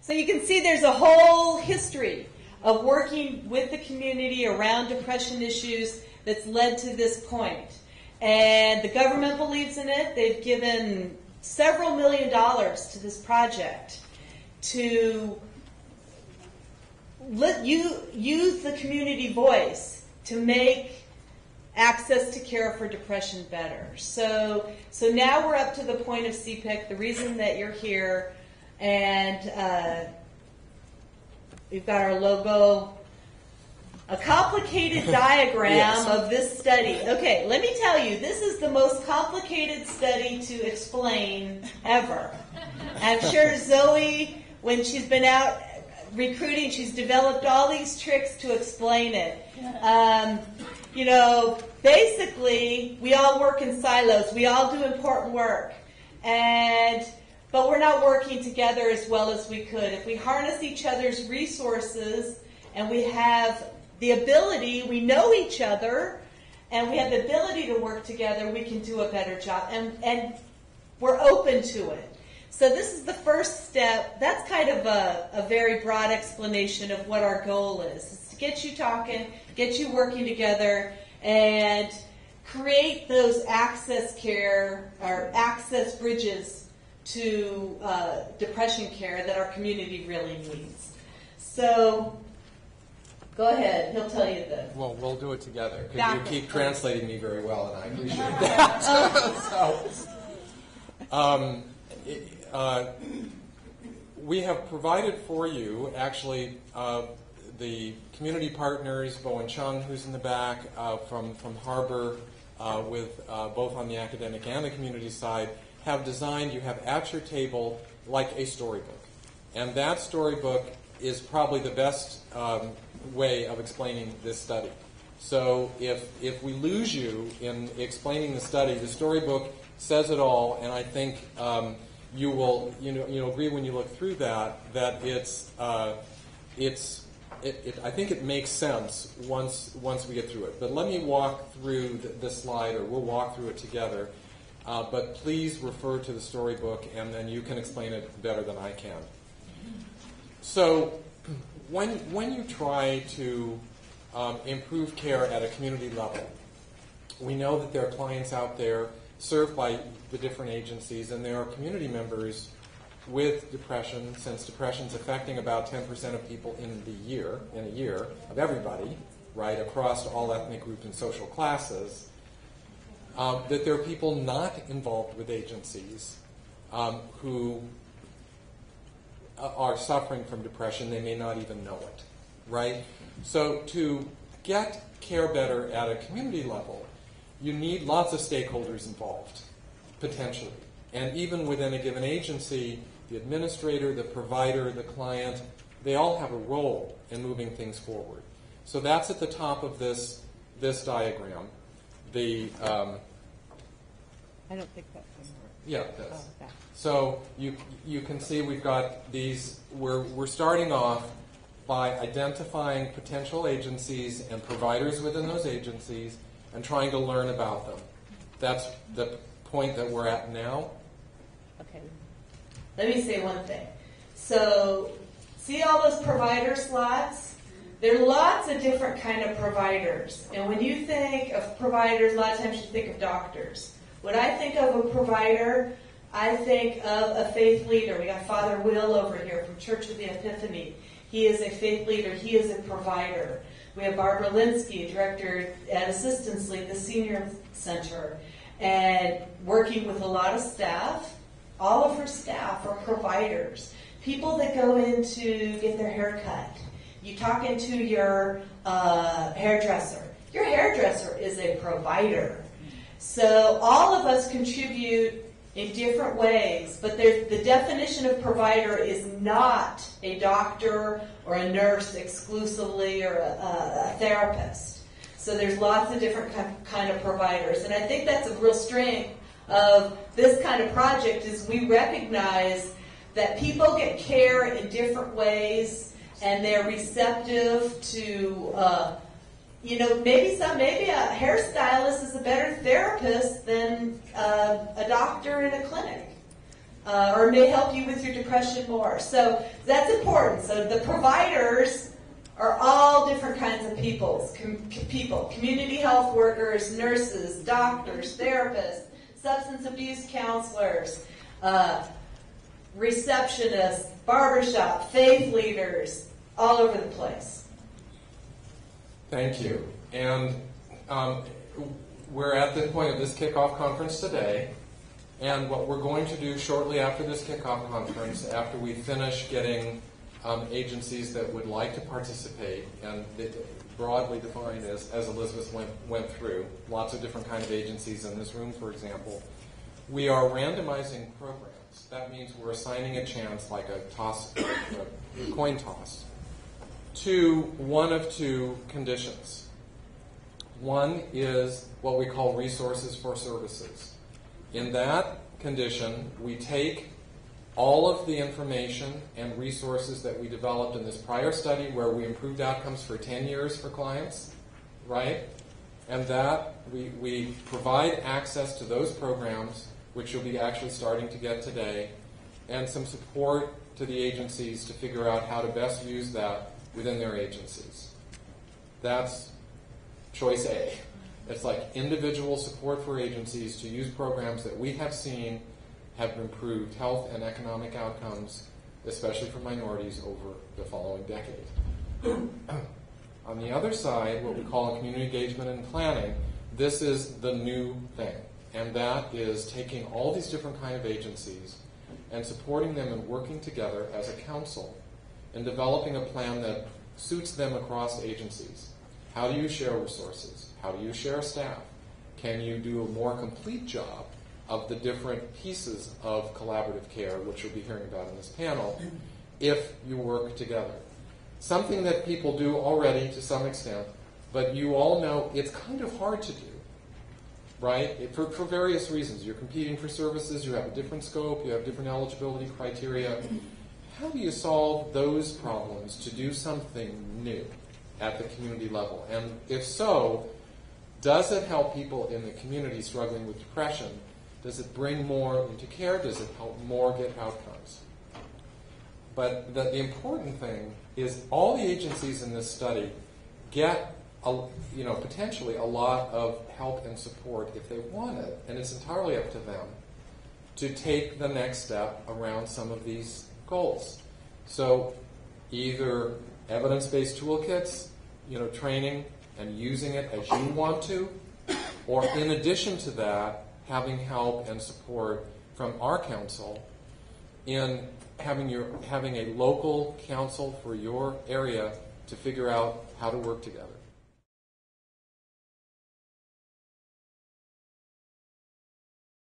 So you can see there's a whole history of working with the community around depression issues that's led to this point. And the government believes in it. They've given several $1 million to this project to use the community voice to make access to care for depression better. So now we're up to the point of CPIC, the reason that you're here, and we've got our logo, a complicated diagram Yes. of this study. Okay, let me tell you, this is the most complicated study to explain ever. I'm sure Zoe, when she's been out recruiting, she's developed all these tricks to explain it. Basically, we all work in silos. We all do important work. But we're not working together as well as we could. If we harness each other's resources and we have the ability, we know each other, and we have the ability to work together, we can do a better job. And we're open to it. So this is the first step. That's kind of a very broad explanation of what our goal is. It's to get you talking, get you working together, and create those access care or access bridges to depression care that our community really needs. So go ahead. He'll tell you this. Well, we'll do it together because Got you it. keep translating me very well, and I appreciate that. We have provided for you, actually, the community partners, Bowen Chung, who's in the back, from Harbor, with both on the academic and the community side, have designed, you have at your table, like a storybook. And that storybook is probably the best way of explaining this study. So if we lose you in explaining the study, the storybook says it all, and I think you'll agree when you look through that I think it makes sense once we get through it. But let me walk through this slide, or we'll walk through it together. But please refer to the storybook, and then you can explain it better than I can. So when you try to improve care at a community level, we know that there are clients out there served by the different agencies, and there are community members with depression, since depression is affecting about 10% of people in a year, of everybody, right, across all ethnic groups and social classes. That there are people not involved with agencies who are suffering from depression. They may not even know it, right? So to get care better at a community level, you need lots of stakeholders involved, potentially. And even within a given agency, the administrator, the provider, the client, they all have a role in moving things forward. So that's at the top of this diagram. I don't think that does. Yeah, it does. Oh, okay. So you can see we've got these. We're starting off by identifying potential agencies and providers within those agencies and trying to learn about them. That's the point that we're at now. Okay. Let me say one thing. So, see all those provider slots? There are lots of different kind of providers. And when you think of providers, a lot of times you think of doctors. When I think of a provider, I think of a faith leader. We got Father Will over here from Church of the Epiphany. He is a faith leader. He is a provider. We have Barbara Linsky, director at Assistance League, the Senior Center, and working with a lot of staff. All of her staff are providers. People that go in to get their hair cut. You talk into your hairdresser. Your hairdresser is a provider. So all of us contribute in different ways, but the definition of provider is not a doctor or a nurse exclusively or a therapist. So there's lots of different kind of providers, and I think that's a real strength of this kind of project is we recognize that people get care in different ways, and they're receptive to maybe a hairstylist is a better therapist than a doctor in a clinic. or may help you with your depression more. So that's important. So the providers are all different kinds of people. Community health workers, nurses, doctors, therapists, substance abuse counselors, receptionists, barbershop, faith leaders, all over the place. Thank you. And we're at the point of this kickoff conference today. And what we're going to do shortly after this kickoff conference, after we finish getting agencies that would like to participate, and broadly defined as Elizabeth went through, lots of different kind of agencies in this room, for example, we are randomizing programs. That means we're assigning a chance, like a coin toss, to one of two conditions. One is what we call resources for services. In that condition, we take all of the information and resources that we developed in this prior study where we improved outcomes for 10 years for clients, right? And that we provide access to those programs, which you'll be actually starting to get today, and some support to the agencies to figure out how to best use that within their agencies. That's choice A. It's like individual support for agencies to use programs that we have seen have improved health and economic outcomes, especially for minorities, over the following decade. On the other side, what we call community engagement and planning, this is the new thing. And that is taking all these different kind of agencies and supporting them and working together as a council and developing a plan that suits them across agencies. How do you share resources? How do you share staff? Can you do a more complete job of the different pieces of collaborative care, which you'll be hearing about in this panel, if you work together? Something that people do already to some extent, but you all know it's kind of hard to do, right? For various reasons. You're competing for services, you have a different scope, you have different eligibility criteria. How do you solve those problems to do something new at the community level? And if so, does it help people in the community struggling with depression? Does it bring more into care? Does it help more get outcomes? But the important thing is all the agencies in this study get potentially a lot of help and support if they want it, and it's entirely up to them to take the next step around some of these goals. So either evidence-based toolkits, training and using it as you want to, or in addition to that, having help and support from our council in having a local council for your area to figure out how to work together.